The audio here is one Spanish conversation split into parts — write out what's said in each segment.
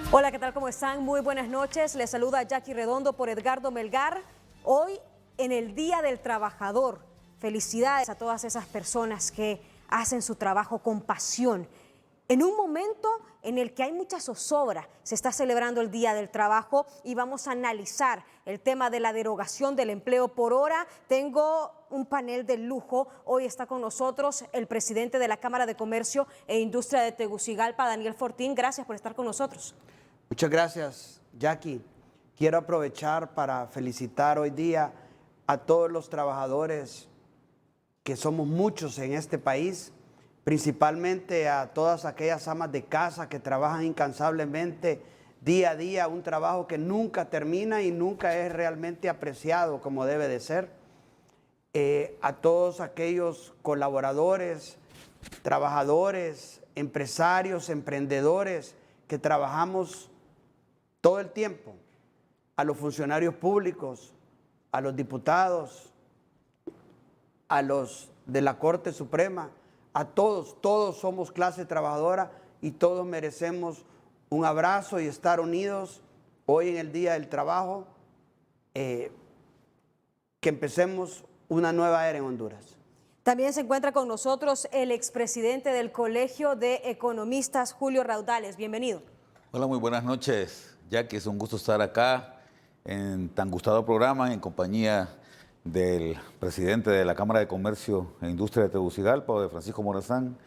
Hola, ¿qué tal? ¿Cómo están? Muy buenas noches. Les saluda Jackie Redondo por Edgardo Melgar. Hoy en el Día del Trabajador. Felicidades a todas esas personas que hacen su trabajo con pasión. En un momento en el que hay mucha zozobra, se está celebrando el Día del Trabajo y vamos a analizar el tema de la derogación del empleo por hora. Tengo un panel de lujo. Hoy está con nosotros el presidente de la Cámara de Comercio e Industria de Tegucigalpa, Daniel Fortín. Gracias por estar con nosotros. Muchas gracias, Jackie. Quiero aprovechar para felicitar hoy día a todos los trabajadores, que somos muchos en este país, principalmente a todas aquellas amas de casa que trabajan incansablemente día a día, un trabajo que nunca termina y nunca es realmente apreciado como debe de ser. A todos aquellos colaboradores, trabajadores, empresarios, emprendedores que trabajamos todo el tiempo, a los funcionarios públicos, a los diputados, a los de la Corte Suprema, a todos somos clase trabajadora y todos merecemos un abrazo y estar unidos hoy en el Día del Trabajo, que empecemos una nueva era en Honduras. También se encuentra con nosotros el expresidente del Colegio de Economistas, Julio Raudales. Bienvenido. Hola, muy buenas noches, Jackie. Es un gusto estar acá en tan gustado programa en compañía del presidente de la Cámara de Comercio e Industria de Tegucigalpa, de Francisco Morazán,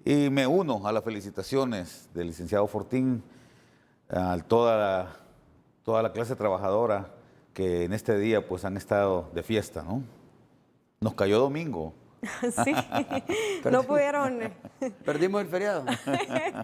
y me uno a las felicitaciones del licenciado Fortín, a toda la clase trabajadora que en este día pues han estado de fiesta, ¿no? Nos cayó domingo. Sí, no pudieron. Perdimos el feriado.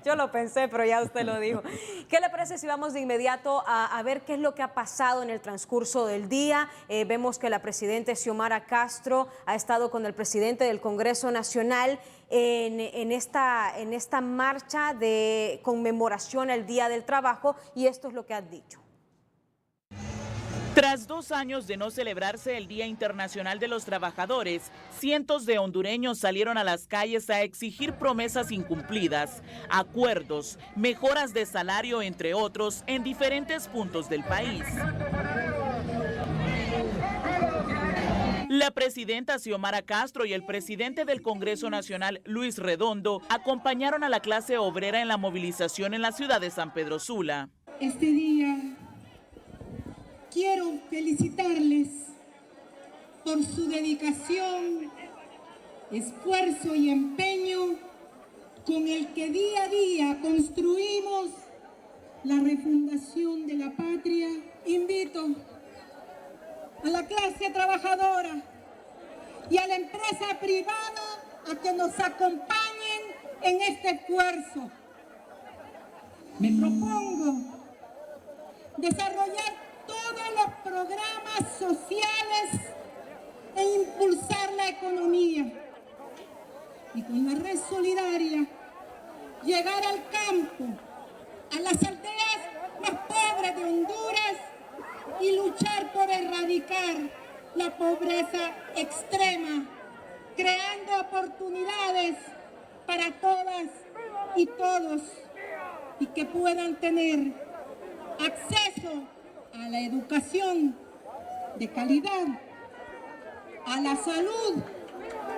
Yo lo pensé, pero ya usted lo dijo. ¿Qué le parece si vamos de inmediato a ver qué es lo que ha pasado en el transcurso del día? Vemos que la presidenta Xiomara Castro ha estado con el presidente del Congreso Nacional en esta marcha de conmemoración al Día del Trabajo, y esto es lo que ha dicho. Tras 2 años de no celebrarse el Día Internacional de los Trabajadores, cientos de hondureños salieron a las calles a exigir promesas incumplidas, acuerdos, mejoras de salario, entre otros, en diferentes puntos del país. La presidenta Xiomara Castro y el presidente del Congreso Nacional, Luis Redondo, acompañaron a la clase obrera en la movilización en la ciudad de San Pedro Sula. Este día quiero felicitarles por su dedicación, esfuerzo y empeño con el que día a día construimos la refundación de la patria. Invito a la clase trabajadora y a la empresa privada a que nos acompañen en este esfuerzo. Me propongo desarrollar todos los programas sociales e impulsar la economía. Y con la red solidaria, llegar al campo, a las aldeas más pobres de Honduras y luchar por erradicar la pobreza extrema, creando oportunidades para todas y todos, y que puedan tener acceso a la educación de calidad, a la salud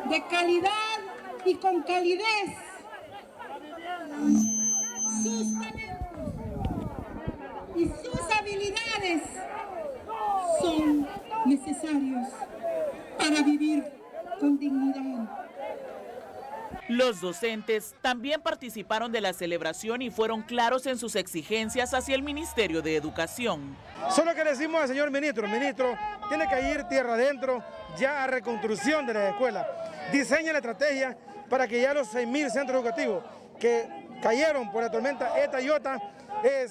de calidad y con calidez. Sus talentos y sus habilidades son necesarios para vivir con dignidad. Los docentes también participaron de la celebración y fueron claros en sus exigencias hacia el Ministerio de Educación. Solo que le decimos al señor ministro, tiene que ir tierra adentro ya a reconstrucción de la escuela. Diseña la estrategia para que ya los 6.000 centros educativos que cayeron por la tormenta ETA y OTA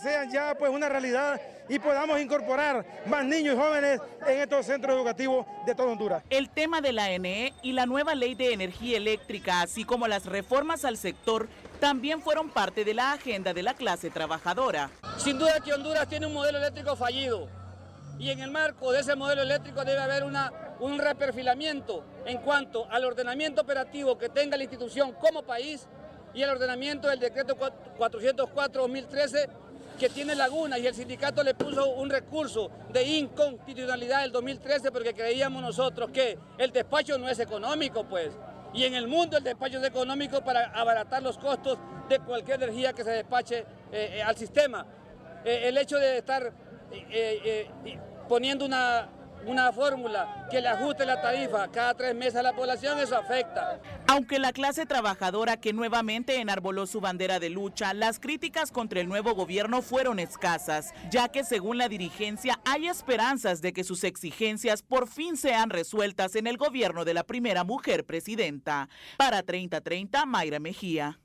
sean ya pues una realidad y podamos incorporar más niños y jóvenes en estos centros educativos de toda Honduras. El tema de la ANE y la nueva ley de energía eléctrica, así como las reformas al sector, también fueron parte de la agenda de la clase trabajadora. Sin duda que Honduras tiene un modelo eléctrico fallido y en el marco de ese modelo eléctrico debe haber un reperfilamiento en cuanto al ordenamiento operativo que tenga la institución como país y el ordenamiento del decreto 404-2013 que tiene lagunas y el sindicato le puso un recurso de inconstitucionalidad del 2013 porque creíamos nosotros que el despacho no es económico, pues. Y en el mundo el despacho es económico para abaratar los costos de cualquier energía que se despache al sistema. El hecho de estar poniendo una fórmula que le ajuste la tarifa cada 3 meses a la población, eso afecta. Aunque la clase trabajadora que nuevamente enarboló su bandera de lucha, las críticas contra el nuevo gobierno fueron escasas, ya que según la dirigencia hay esperanzas de que sus exigencias por fin sean resueltas en el gobierno de la primera mujer presidenta. Para 3030, Mayra Mejía.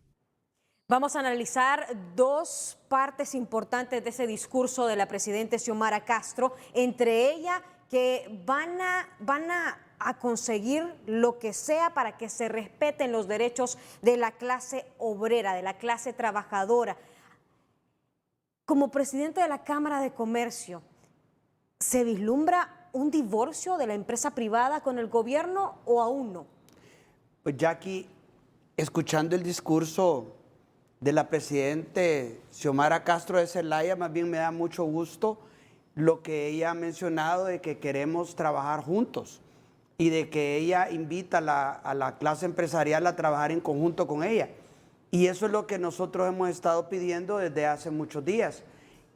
Vamos a analizar dos partes importantes de ese discurso de la presidenta Xiomara Castro, entre ellas que van a conseguir lo que sea para que se respeten los derechos de la clase obrera, de la clase trabajadora. Como presidente de la Cámara de Comercio, ¿se vislumbra un divorcio de la empresa privada con el gobierno o aún no? Pues Jackie, escuchando el discurso de la presidenta Xiomara Castro de Zelaya, más bien me da mucho gusto lo que ella ha mencionado de que queremos trabajar juntos y de que ella invita a la clase empresarial a trabajar en conjunto con ella. Y eso es lo que nosotros hemos estado pidiendo desde hace muchos días.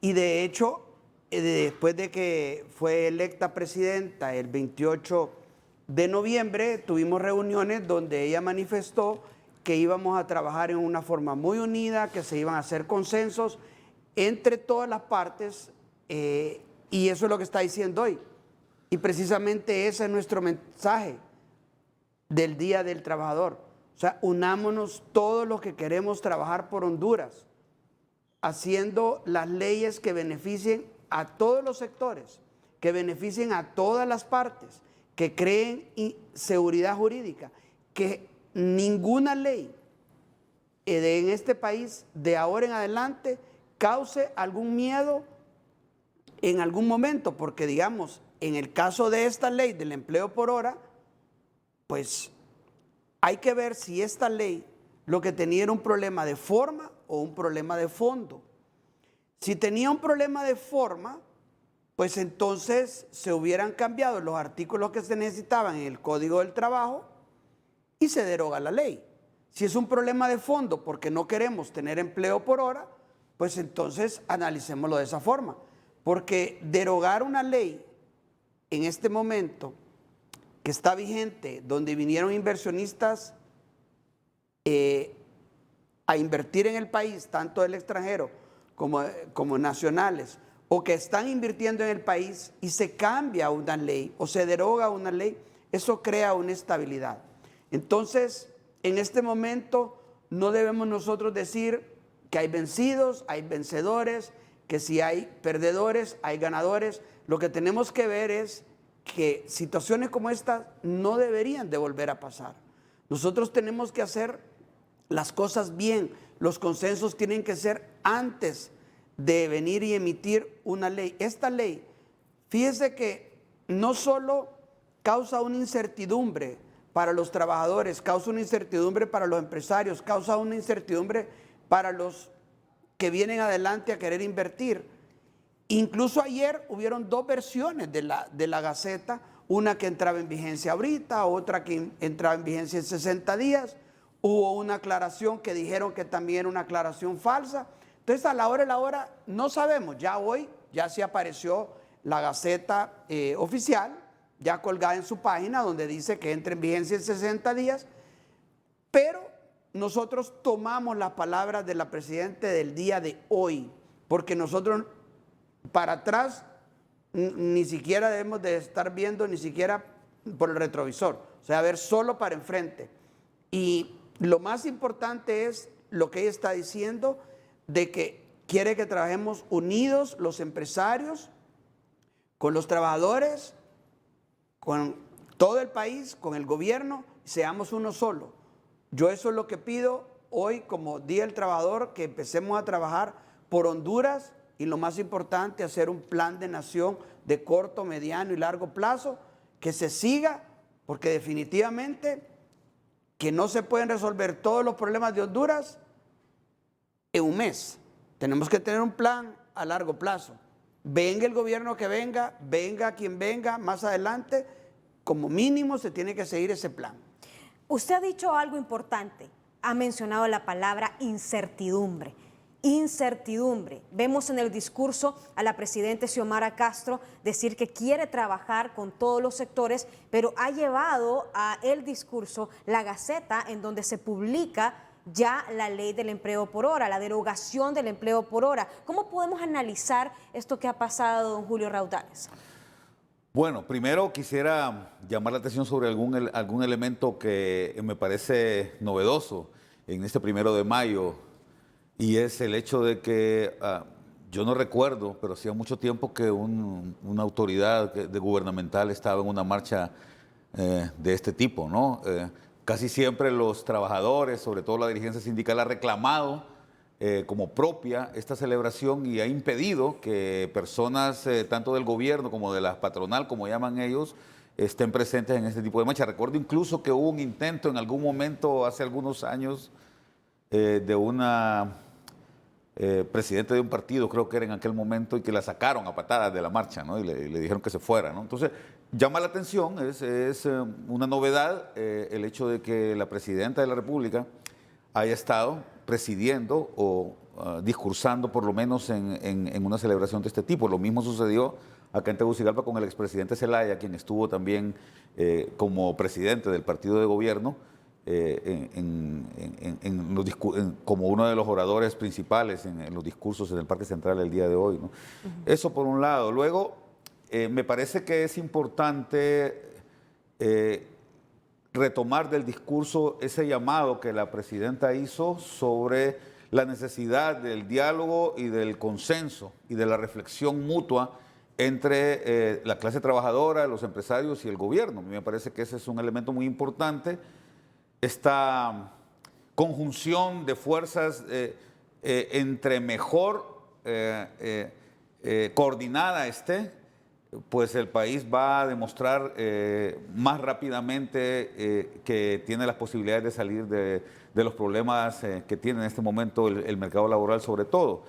Y de hecho, después de que fue electa presidenta el 28 de noviembre, tuvimos reuniones donde ella manifestó que íbamos a trabajar en una forma muy unida, que se iban a hacer consensos entre todas las partes, y eso es lo que está diciendo hoy. Y precisamente ese es nuestro mensaje del Día del Trabajador. O sea, unámonos todos los que queremos trabajar por Honduras, haciendo las leyes que beneficien a todos los sectores, que beneficien a todas las partes, que creen seguridad jurídica, que ninguna ley en este país de ahora en adelante cause algún miedo en algún momento, porque digamos, en el caso de esta ley del empleo por hora, pues hay que ver si esta ley lo que tenía era un problema de forma o un problema de fondo. Si tenía un problema de forma, pues entonces se hubieran cambiado los artículos que se necesitaban en el Código del Trabajo y se deroga la ley. Si es un problema de fondo porque no queremos tener empleo por hora, pues entonces analicémoslo de esa forma. Porque derogar una ley en este momento que está vigente, donde vinieron inversionistas a invertir en el país, tanto del extranjero como nacionales, o que están invirtiendo en el país y se cambia una ley o se deroga una ley, eso crea una estabilidad. Entonces, en este momento no debemos nosotros decir que hay vencidos, hay vencedores, que si hay perdedores, hay ganadores. Lo que tenemos que ver es que situaciones como estas no deberían de volver a pasar. Nosotros tenemos que hacer las cosas bien. Los consensos tienen que ser antes de venir y emitir una ley. Esta ley, fíjese que no solo causa una incertidumbre para los trabajadores, causa una incertidumbre para los empresarios, causa una incertidumbre para los que vienen adelante a querer invertir. Incluso ayer hubieron dos versiones de la Gaceta, una que entraba en vigencia ahorita, otra que entraba en vigencia en 60 días. Hubo una aclaración que dijeron que también era una aclaración falsa. Entonces, a la hora no sabemos. Ya hoy, ya se apareció la Gaceta oficial, ya colgada en su página, donde dice que entra en vigencia en 60 días. Pero nosotros tomamos las palabras de la presidenta del día de hoy, porque nosotros para atrás ni siquiera debemos de estar viendo, ni siquiera por el retrovisor, o sea, ver solo para enfrente. Y lo más importante es lo que ella está diciendo, de que quiere que trabajemos unidos los empresarios, con los trabajadores, con todo el país, con el gobierno, seamos uno solo. Yo eso es lo que pido hoy como Día del Trabajador, que empecemos a trabajar por Honduras y lo más importante, hacer un plan de nación de corto, mediano y largo plazo, que se siga, porque definitivamente que no se pueden resolver todos los problemas de Honduras en un mes. Tenemos que tener un plan a largo plazo. Venga el gobierno que venga, venga quien venga, más adelante, como mínimo se tiene que seguir ese plan. Usted ha dicho algo importante, ha mencionado la palabra incertidumbre. Incertidumbre. Vemos en el discurso a la presidenta Xiomara Castro decir que quiere trabajar con todos los sectores, pero ha llevado a el discurso la Gaceta, en donde se publica ya la ley del empleo por hora, la derogación del empleo por hora. ¿Cómo podemos analizar esto que ha pasado, don Julio Raudales? Bueno, primero quisiera llamar la atención sobre algún elemento que me parece novedoso en este 1 de mayo, y es el hecho de que yo no recuerdo, pero hacía mucho tiempo que una autoridad gubernamental estaba en una marcha de este tipo, ¿no? Casi siempre los trabajadores, sobre todo la dirigencia sindical, ha reclamado como propia esta celebración y ha impedido que personas tanto del gobierno como de la patronal, como llaman ellos, estén presentes en este tipo de marcha. Recuerdo incluso que hubo un intento en algún momento, hace algunos años, de una presidente de un partido, creo que era en aquel momento, y que la sacaron a patadas de la marcha, ¿no? Y le dijeron que se fuera, ¿no? Entonces, llama la atención, es una novedad el hecho de que la presidenta de la República haya estado presidiendo o discursando por lo menos en una celebración de este tipo. Lo mismo sucedió acá en Tegucigalpa con el expresidente Zelaya, quien estuvo también como presidente del partido de gobierno, como uno de los oradores principales en los discursos en el Parque Central el día de hoy, ¿no? Eso por un lado. Luego, me parece que es importante retomar del discurso ese llamado que la presidenta hizo sobre la necesidad del diálogo y del consenso y de la reflexión mutua entre la clase trabajadora, los empresarios y el gobierno. A mí me parece que ese es un elemento muy importante. Esta conjunción de fuerzas entre mejor coordinada esté, pues el país va a demostrar más rápidamente que tiene las posibilidades de salir de los problemas que tiene en este momento el mercado laboral sobre todo.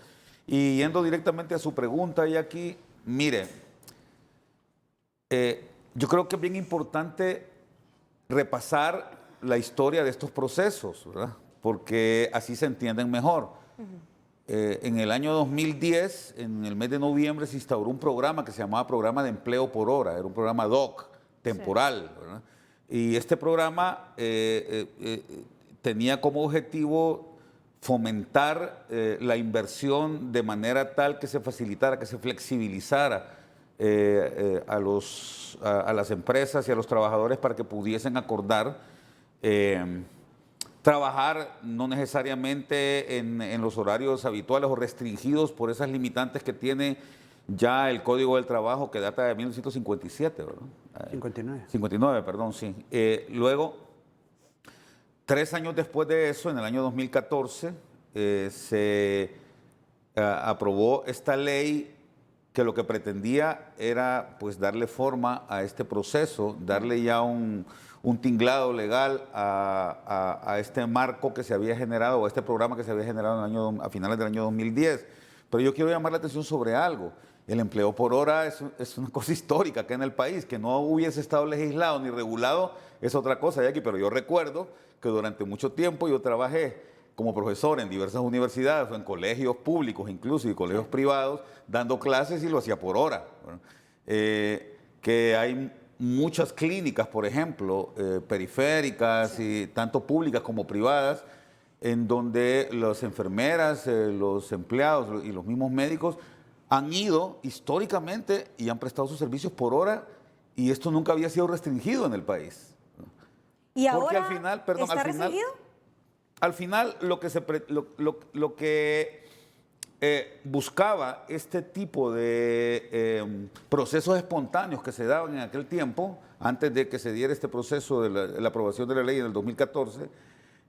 Y yendo directamente a su pregunta, Jackie, mire, yo creo que es bien importante repasar la historia de estos procesos, ¿verdad? Porque así se entienden mejor. En el año 2010, en el mes de noviembre, se instauró un programa que se llamaba Programa de Empleo por Hora, era un programa DOC, temporal, sí, ¿verdad? Y este programa tenía como objetivo fomentar la inversión de manera tal que se facilitara, que se flexibilizara a las empresas y a los trabajadores para que pudiesen acordar trabajar no necesariamente en los horarios habituales o restringidos por esas limitantes que tiene ya el Código del Trabajo, que data de 1957, ¿verdad? 59, perdón, sí. Luego, 3 años después de eso, en el año 2014, se aprobó esta ley que lo que pretendía era pues darle forma a este proceso, darle ya un tinglado legal a este marco que se había generado, o a este programa que se había generado a finales del año 2010. Pero yo quiero llamar la atención sobre algo. El empleo por hora es una cosa histórica acá en el país, que no hubiese estado legislado ni regulado es otra cosa, Jackie, pero yo recuerdo que durante mucho tiempo yo trabajé como profesor en diversas universidades, en colegios públicos incluso y colegios privados, dando clases, y lo hacía por hora, ¿verdad? Que hay muchas clínicas, por ejemplo, periféricas, y tanto públicas como privadas, en donde las enfermeras, los empleados y los mismos médicos han ido históricamente y han prestado sus servicios por hora, y esto nunca había sido restringido en el país. ¿Y porque ahora al final, perdón, está restringido? Al final lo que buscaba este tipo de procesos espontáneos que se daban en aquel tiempo, antes de que se diera este proceso de la aprobación de la ley en el 2014,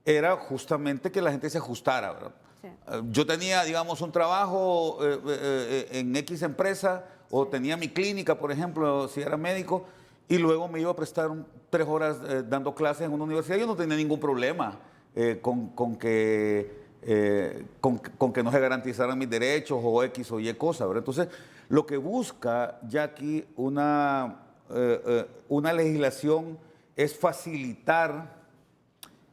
era justamente que la gente se ajustara, ¿verdad? Sí. Yo tenía, digamos, un trabajo en X empresa, o tenía mi clínica, por ejemplo, si era médico, y luego me iba a prestar 3 horas dando clases en una universidad. Yo no tenía ningún problema con que con que no se garantizaran mis derechos o X o Y cosas, ¿verdad? Entonces, lo que busca, Jackie, una legislación es facilitar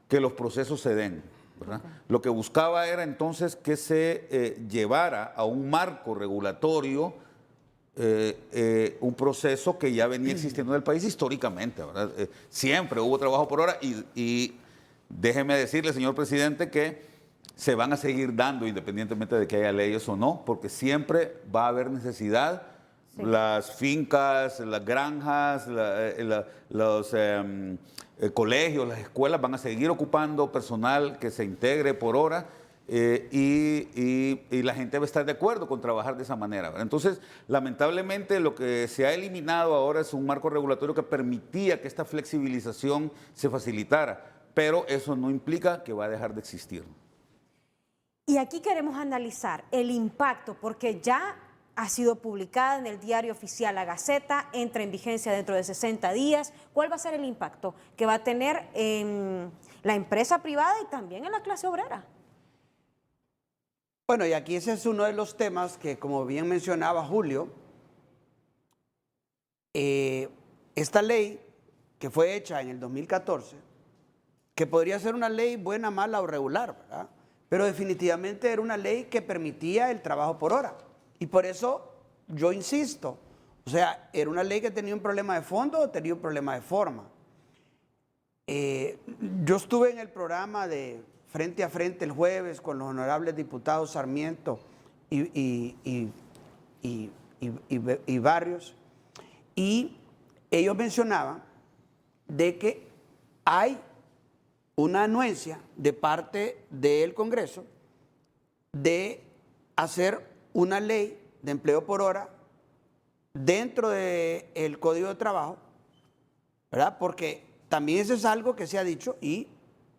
que los procesos se den, ¿verdad? Okay. Lo que buscaba era entonces que se llevara a un marco regulatorio un proceso que ya venía existiendo en el país históricamente, ¿verdad? Siempre hubo trabajo por hora y déjeme decirle, señor presidente, que se van a seguir dando independientemente de que haya leyes o no, porque siempre va a haber necesidad. Sí. Las fincas, las granjas, los colegios, las escuelas van a seguir ocupando personal que se integre por hora y la gente va a estar de acuerdo con trabajar de esa manera, ¿verdad? Entonces, lamentablemente, lo que se ha eliminado ahora es un marco regulatorio que permitía que esta flexibilización se facilitara, pero eso no implica que va a dejar de existir. Y aquí queremos analizar el impacto, porque ya ha sido publicada en el diario oficial La Gaceta, entra en vigencia dentro de 60 días. ¿Cuál va a ser el impacto que va a tener en la empresa privada y también en la clase obrera? Bueno, y aquí ese es uno de los temas que, como bien mencionaba Julio, esta ley que fue hecha en el 2014, que podría ser una ley buena, mala o regular, ¿verdad? Pero definitivamente era una ley que permitía el trabajo por hora. Y por eso yo insisto, o sea, era una ley que tenía un problema de fondo o tenía un problema de forma. Yo estuve en el programa de Frente a Frente el jueves con los honorables diputados Sarmiento y Barrios, y ellos mencionaban de que hay una anuencia de parte del Congreso de hacer una ley de empleo por hora dentro del Código de Trabajo, ¿verdad? Porque también eso es algo que se ha dicho y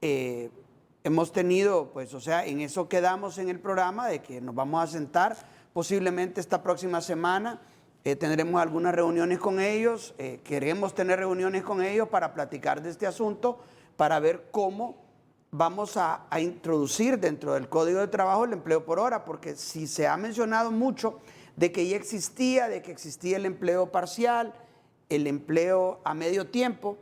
hemos tenido, pues, o sea, en eso quedamos en el programa de que nos vamos a sentar posiblemente esta próxima semana. Tendremos algunas reuniones con ellos, queremos tener reuniones con ellos para platicar de este asunto, para ver cómo vamos a introducir dentro del Código de Trabajo el empleo por hora, porque si se ha mencionado mucho de que ya existía, de que existía el empleo parcial, el empleo a medio tiempo,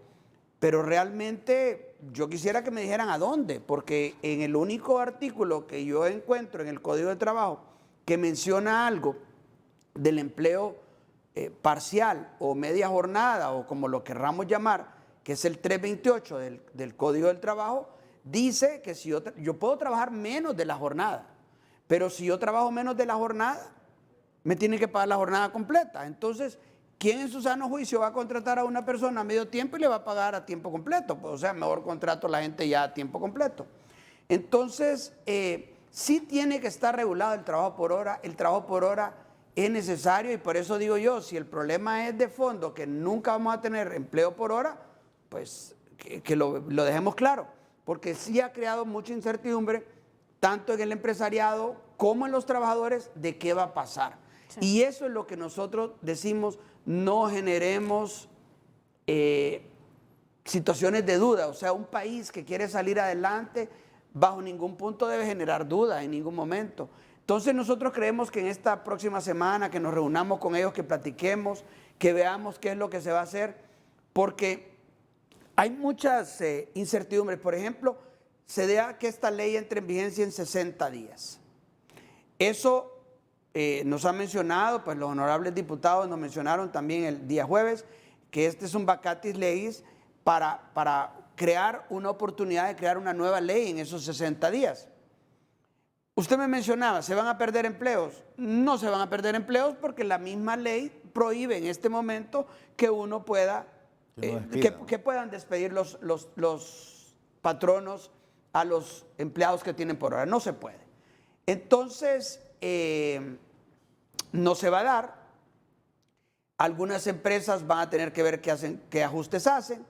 pero realmente yo quisiera que me dijeran a dónde, porque en el único artículo que yo encuentro en el Código de Trabajo que menciona algo del empleo parcial o media jornada o como lo querramos llamar, que es el 328 del Código del Trabajo, dice que si yo puedo trabajar menos de la jornada, pero si yo trabajo menos de la jornada, me tienen que pagar la jornada completa. Entonces, ¿quién en su sano juicio va a contratar a una persona a medio tiempo y le va a pagar a tiempo completo? Pues, o sea, mejor contrato a la gente ya a tiempo completo. Entonces, sí tiene que estar regulado el trabajo por hora. El trabajo por hora es necesario y por eso digo yo, si el problema es de fondo, que nunca vamos a tener empleo por hora, pues que lo dejemos claro, porque sí ha creado mucha incertidumbre, tanto en el empresariado como en los trabajadores, de qué va a pasar. Sí. Y eso es lo que nosotros decimos, no generemos situaciones de duda. O sea, un país que quiere salir adelante, bajo ningún punto debe generar duda en ningún momento. Entonces nosotros creemos que en esta próxima semana, que nos reunamos con ellos, que platiquemos, que veamos qué es lo que se va a hacer, porque hay muchas incertidumbres. Por ejemplo, se da que esta ley entre en vigencia en 60 días. Eso nos ha mencionado, pues los honorables diputados nos mencionaron también el día jueves, que este es un vacatis legis para crear una oportunidad de crear una nueva ley en esos 60 días. Usted me mencionaba, ¿se van a perder empleos? No se van a perder empleos porque la misma ley prohíbe en este momento que uno pueda, que puedan despedir los patronos a los empleados que tienen por hora. No se puede. Entonces, no se va a dar. Algunas empresas van a tener que ver qué ajustes hacen.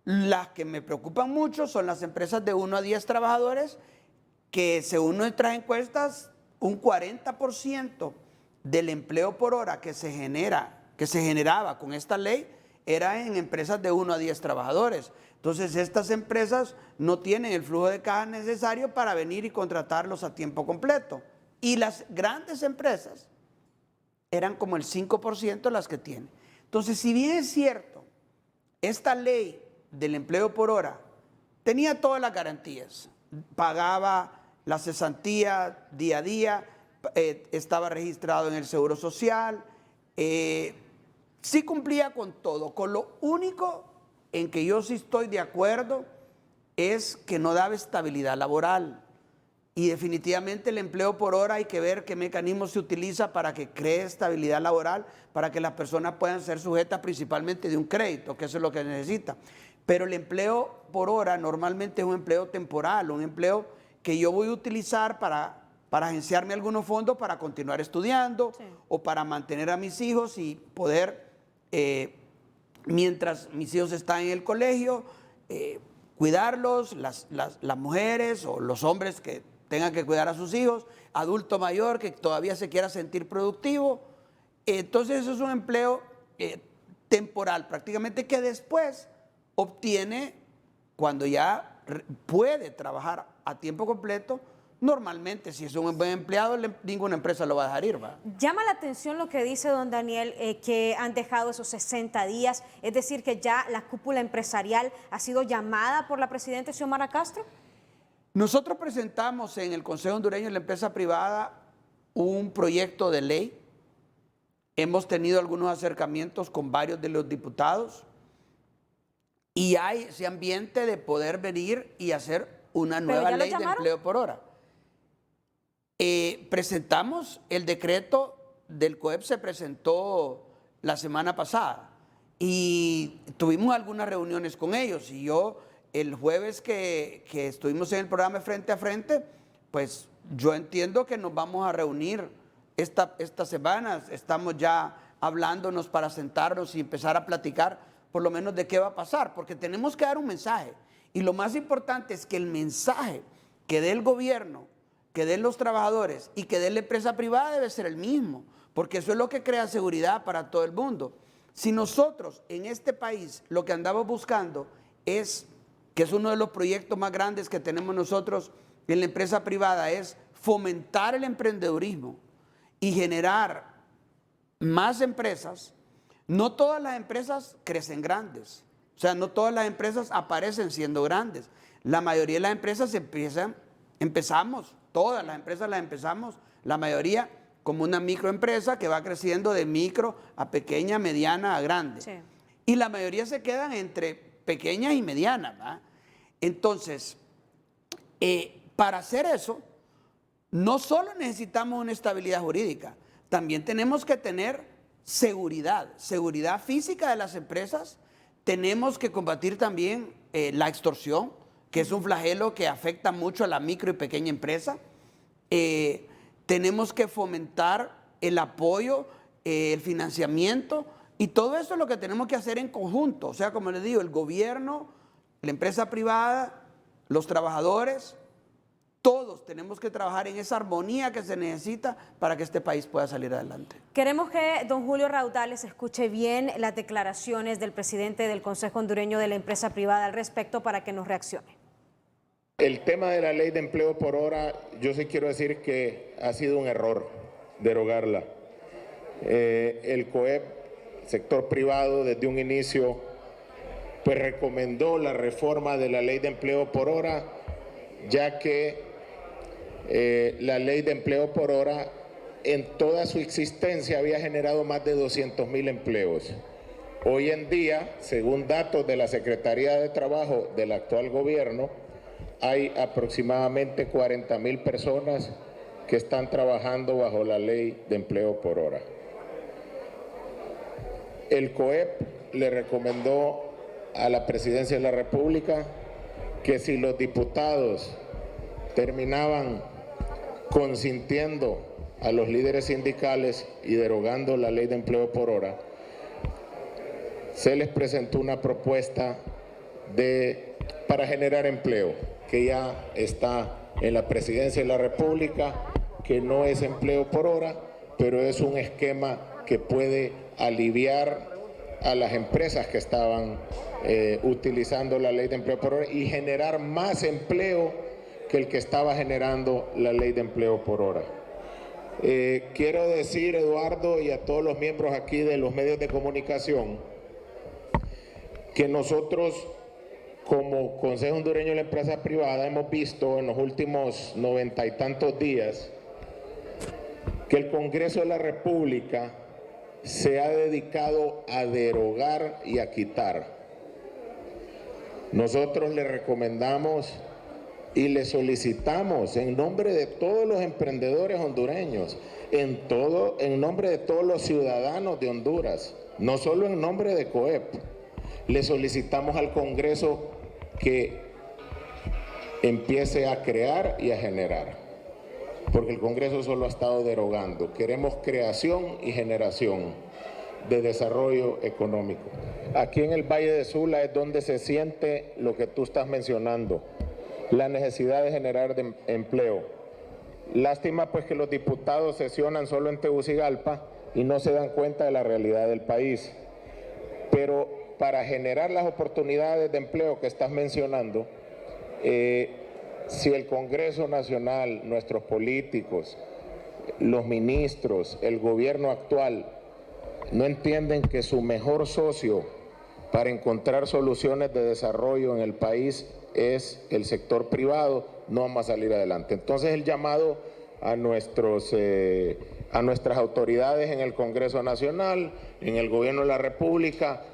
Las que me preocupan mucho son las empresas de 1 a 10 trabajadores, que según nuestras encuestas, un 40% del empleo por hora que se generaba con esta ley era en empresas de 1 a 10 trabajadores. Entonces estas empresas no tienen el flujo de caja necesario para venir y contratarlos a tiempo completo. Y las grandes empresas eran como el 5% las que tienen. Entonces, si bien es cierto, esta ley del empleo por hora tenía todas las garantías, pagaba la cesantía día a día, estaba registrado en el Seguro Social, sí cumplía con todo. Con lo único en que yo sí estoy de acuerdo es que no daba estabilidad laboral. Y definitivamente el empleo por hora hay que ver qué mecanismo se utiliza para que cree estabilidad laboral, para que las personas puedan ser sujetas principalmente de un crédito, que eso es lo que necesita. Pero el empleo por hora normalmente es un empleo temporal, un empleo que yo voy a utilizar para agenciarme algunos fondos para continuar estudiando, sí, o para mantener a mis hijos y poder, mientras mis hijos están en el colegio, cuidarlos, las mujeres o los hombres que tengan que cuidar a sus hijos, adulto mayor que todavía se quiera sentir productivo. Entonces eso es un empleo temporal prácticamente, que después obtiene cuando ya puede trabajar a tiempo completo. Normalmente, si es un buen empleado, ninguna empresa lo va a dejar ir, ¿va? Llama la atención lo que dice don Daniel, que han dejado esos 60 días, es decir, que ya la cúpula empresarial ha sido llamada por la presidenta Xiomara Castro. Nosotros presentamos en el Consejo Hondureño de la Empresa Privada un proyecto de ley. Hemos tenido algunos acercamientos con varios de los diputados y hay ese ambiente de poder venir y hacer una nueva ley de empleo por hora. Presentamos el decreto del COEP, se presentó la semana pasada y tuvimos algunas reuniones con ellos, y yo el jueves que estuvimos en el programa Frente a Frente, pues yo entiendo que nos vamos a reunir estas semanas. Estamos ya hablándonos para sentarnos y empezar a platicar por lo menos de qué va a pasar, porque tenemos que dar un mensaje, y lo más importante es que el mensaje que dé el gobierno, que den los trabajadores y que dé la empresa privada debe ser el mismo, porque eso es lo que crea seguridad para todo el mundo. Si nosotros en este país lo que andamos buscando es, que es uno de los proyectos más grandes que tenemos nosotros en la empresa privada, es fomentar el emprendedurismo y generar más empresas. No todas las empresas crecen grandes, o sea, no todas las empresas aparecen siendo grandes. La mayoría de las empresas empezamos, todas las empresas las empezamos, la mayoría como una microempresa que va creciendo de micro a pequeña, mediana a grande. Sí. Y la mayoría se quedan entre pequeñas y medianas, ¿verdad? Entonces, para hacer eso, no solo necesitamos una estabilidad jurídica, también tenemos que tener seguridad física de las empresas. Tenemos que combatir también la extorsión, que es un flagelo que afecta mucho a la micro y pequeña empresa. Tenemos que fomentar el apoyo, el financiamiento, y todo eso es lo que tenemos que hacer en conjunto. O sea, como les digo, el gobierno, la empresa privada, los trabajadores, todos tenemos que trabajar en esa armonía que se necesita para que este país pueda salir adelante. Queremos que don Julio Raudales escuche bien las declaraciones del presidente del Consejo Hondureño de la Empresa Privada al respecto para que nos reaccione. El tema de la ley de empleo por hora, yo sí quiero decir que ha sido un error derogarla. El COEP, sector privado, desde un inicio, pues recomendó la reforma de la ley de empleo por hora, ya que la ley de empleo por hora en toda su existencia había generado más de 200,000 empleos. Hoy en día, según datos de la Secretaría de Trabajo del actual gobierno, hay aproximadamente 40,000 personas que están trabajando bajo la ley de empleo por hora. El COEP le recomendó a la Presidencia de la República que si los diputados terminaban consintiendo a los líderes sindicales y derogando la ley de empleo por hora, se les presentó una propuesta para generar empleo, que ya está en la Presidencia de la República, que no es empleo por hora, pero es un esquema que puede aliviar a las empresas que estaban utilizando la ley de empleo por hora y generar más empleo que el que estaba generando la ley de empleo por hora. Quiero decir, Eduardo, y a todos los miembros aquí de los medios de comunicación, que nosotros como Consejo Hondureño de la Empresa Privada hemos visto en los últimos 90 y tantos días que el Congreso de la República se ha dedicado a derogar y a quitar. Nosotros le recomendamos y le solicitamos en nombre de todos los emprendedores hondureños, en nombre de todos los ciudadanos de Honduras, no solo en nombre de COEP, le solicitamos al Congreso que empiece a crear y a generar, porque el Congreso solo ha estado derogando. Queremos creación y generación de desarrollo económico. Aquí en el Valle de Sula es donde se siente lo que tú estás mencionando, la necesidad de generar empleo. Lástima pues que los diputados sesionan solo en Tegucigalpa y no se dan cuenta de la realidad del país. Pero para generar las oportunidades de empleo que estás mencionando, si el Congreso Nacional, nuestros políticos, los ministros, el gobierno actual, no entienden que su mejor socio para encontrar soluciones de desarrollo en el país es el sector privado, no vamos a salir adelante. Entonces el llamado a nuestras autoridades en el Congreso Nacional, en el Gobierno de la República,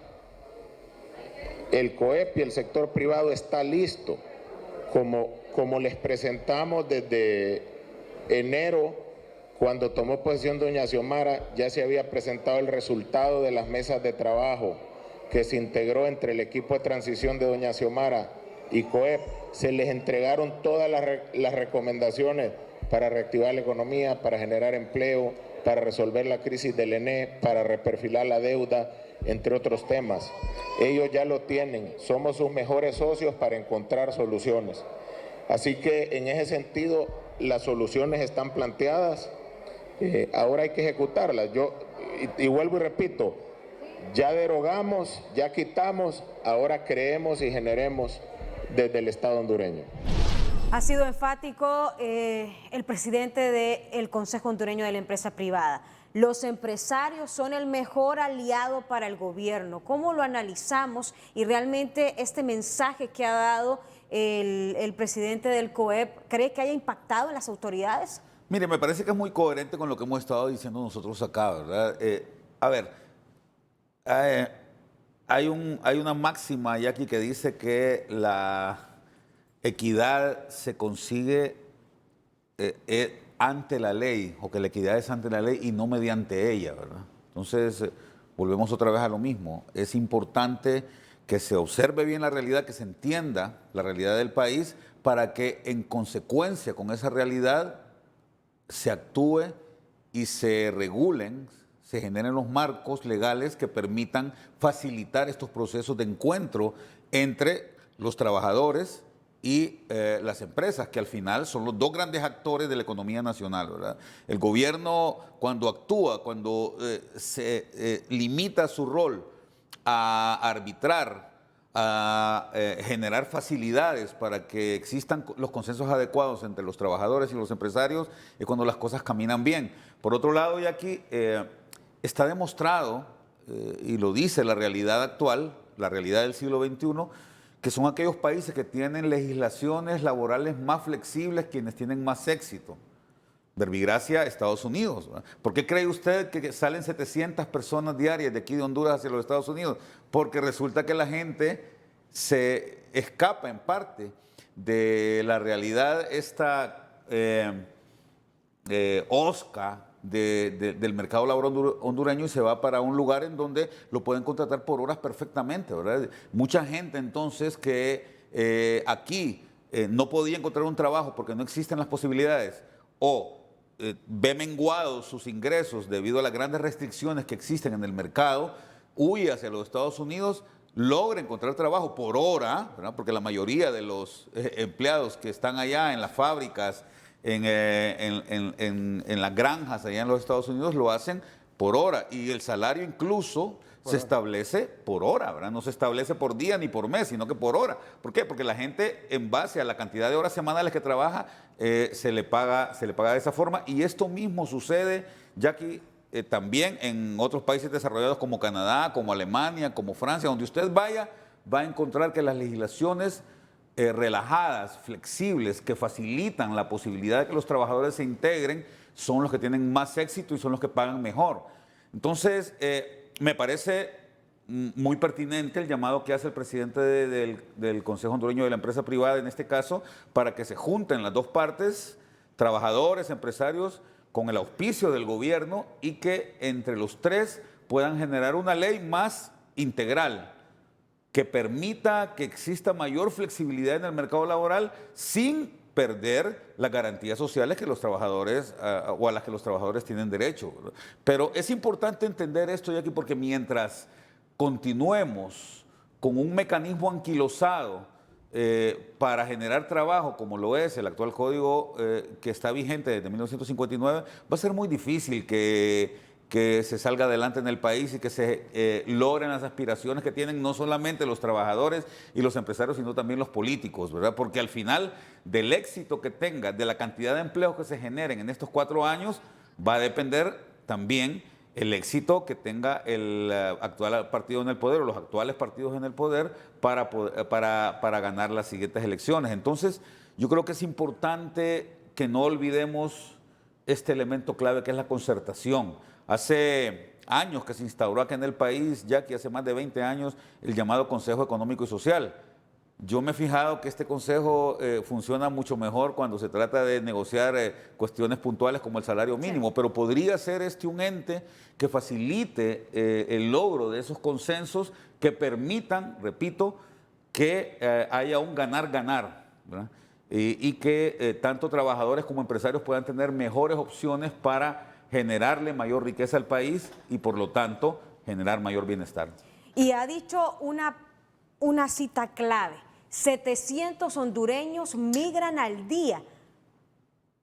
el COEP y el sector privado está listo, como les presentamos desde enero, cuando tomó posesión doña Xiomara, ya se había presentado el resultado de las mesas de trabajo que se integró entre el equipo de transición de doña Xiomara y COEP. Se les entregaron todas las recomendaciones para reactivar la economía, para generar empleo, para resolver la crisis del ENE, para reperfilar la deuda, entre otros temas. Ellos ya lo tienen, somos sus mejores socios para encontrar soluciones. Así que en ese sentido las soluciones están planteadas, ahora hay que ejecutarlas. Y vuelvo y repito, ya derogamos, ya quitamos, ahora creemos y generemos desde el Estado hondureño. Ha sido enfático el presidente del Consejo Hondureño de la Empresa Privada. Los empresarios son el mejor aliado para el gobierno. ¿Cómo lo analizamos? Y realmente este mensaje que ha dado el presidente del COEP, ¿cree que haya impactado en las autoridades? Mire, me parece que es muy coherente con lo que hemos estado diciendo nosotros acá, ¿verdad? A ver, hay una máxima, Jackie, que dice que la equidad se consigue ante la ley, o que la equidad es ante la ley y no mediante ella, ¿verdad? Entonces, volvemos otra vez a lo mismo. Es importante que se observe bien la realidad, que se entienda la realidad del país, para que en consecuencia con esa realidad se actúe y se regulen, se generen los marcos legales que permitan facilitar estos procesos de encuentro entre los trabajadores y las empresas, que al final son los dos grandes actores de la economía nacional, ¿verdad? El gobierno, cuando actúa, cuando se limita su rol a arbitrar, a generar facilidades para que existan los consensos adecuados entre los trabajadores y los empresarios, es cuando las cosas caminan bien. Por otro lado, y aquí está demostrado, y lo dice la realidad actual, la realidad del siglo XXI, que son aquellos países que tienen legislaciones laborales más flexibles, quienes tienen más éxito. Verbigracia, Estados Unidos. ¿Verdad? ¿Por qué cree usted que salen 700 personas diarias de aquí de Honduras hacia los Estados Unidos? Porque resulta que la gente se escapa en parte de la realidad esta osca del mercado laboral hondureño y se va para un lugar en donde lo pueden contratar por horas perfectamente, ¿verdad? Mucha gente entonces que aquí no podía encontrar un trabajo porque no existen las posibilidades o ve menguados sus ingresos debido a las grandes restricciones que existen en el mercado, huye hacia los Estados Unidos, logra encontrar trabajo por hora, ¿verdad? Porque la mayoría de los empleados que están allá en las fábricas, en las granjas allá en los Estados Unidos, lo hacen por hora, y el salario incluso se establece por hora, ¿verdad? No se establece por día ni por mes, sino que por hora. ¿Por qué? Porque la gente, en base a la cantidad de horas semanales que trabaja, se le paga de esa forma. Y esto mismo sucede, Jackie, también en otros países desarrollados como Canadá, como Alemania, como Francia. Donde usted vaya, va a encontrar que las legislaciones relajadas, flexibles, que facilitan la posibilidad de que los trabajadores se integren, son los que tienen más éxito y son los que pagan mejor. Entonces, me parece muy pertinente el llamado que hace el presidente del Consejo Hondureño de la Empresa Privada, en este caso, para que se junten las dos partes, trabajadores, empresarios, con el auspicio del gobierno, y que entre los tres puedan generar una ley más integral, que permita que exista mayor flexibilidad en el mercado laboral sin perder las garantías sociales que los trabajadores o a las que los trabajadores tienen derecho. Pero es importante entender esto, Jackie, porque mientras continuemos con un mecanismo anquilosado para generar trabajo, como lo es el actual código que está vigente desde 1959, va a ser muy difícil que se salga adelante en el país y que se logren las aspiraciones que tienen no solamente los trabajadores y los empresarios, sino también los políticos, ¿verdad? Porque al final del éxito que tenga, de la cantidad de empleos que se generen en estos 4 años, va a depender también el éxito que tenga el actual partido en el poder o los actuales partidos en el poder para ganar las siguientes elecciones. Entonces, yo creo que es importante que no olvidemos este elemento clave que es la concertación. Hace años que se instauró aquí en el país, ya que hace más de 20 años, el llamado Consejo Económico y Social. Yo me he fijado que este consejo funciona mucho mejor cuando se trata de negociar cuestiones puntuales como el salario mínimo, pero podría ser un ente que facilite el logro de esos consensos que permitan, repito, que haya un ganar-ganar, ¿verdad? Y que tanto trabajadores como empresarios puedan tener mejores opciones para generarle mayor riqueza al país y, por lo tanto, generar mayor bienestar. Y ha dicho una cita clave: 700 hondureños migran al día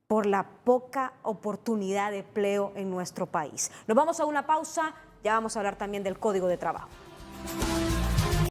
por la poca oportunidad de empleo en nuestro país. Nos vamos a una pausa, ya vamos a hablar también del Código de Trabajo.